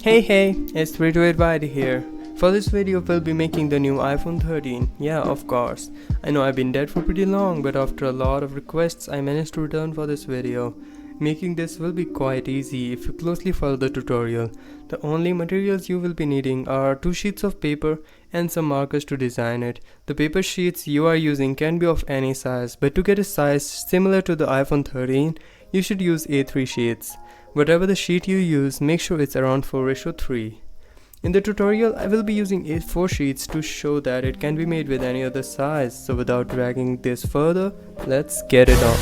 Hey, it's 328 here. For this video we'll be making the new iPhone 13. Yeah, of course. I know I've been dead for pretty long, but after a lot of requests I managed to return for this video. Making this will be quite easy if you closely follow the tutorial. The only materials you will be needing are 2 sheets of paper and some markers to design it. The paper sheets you are using can be of any size, but to get a size similar to the iPhone 13, you should use A3 sheets. Whatever the sheet you use, make sure it's around 4:3. In the tutorial, I will be using A4 sheets to show that it can be made with any other size, so without dragging this further, let's get it on.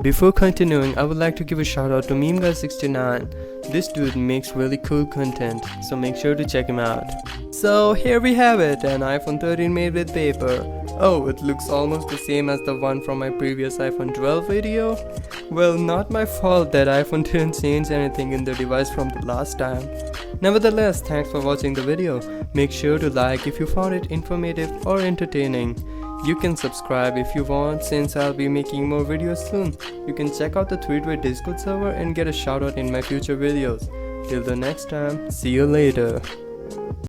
Before continuing, I would like to give a shout out to MemeGuy69. This dude makes really cool content, so make sure to check him out. So here we have it, an iPhone 13 made with paper. Oh, it looks almost the same as the one from my previous iPhone 12 video. Well, not my fault that iPhone didn't change anything in the device from the last time. Nevertheless, thanks for watching the video. Make sure to like if you found it informative or entertaining. You can subscribe if you want, since I'll be making more videos soon. You can check out the Tweetway Discord server and get a shout out in my future videos. Till the next time, see you later.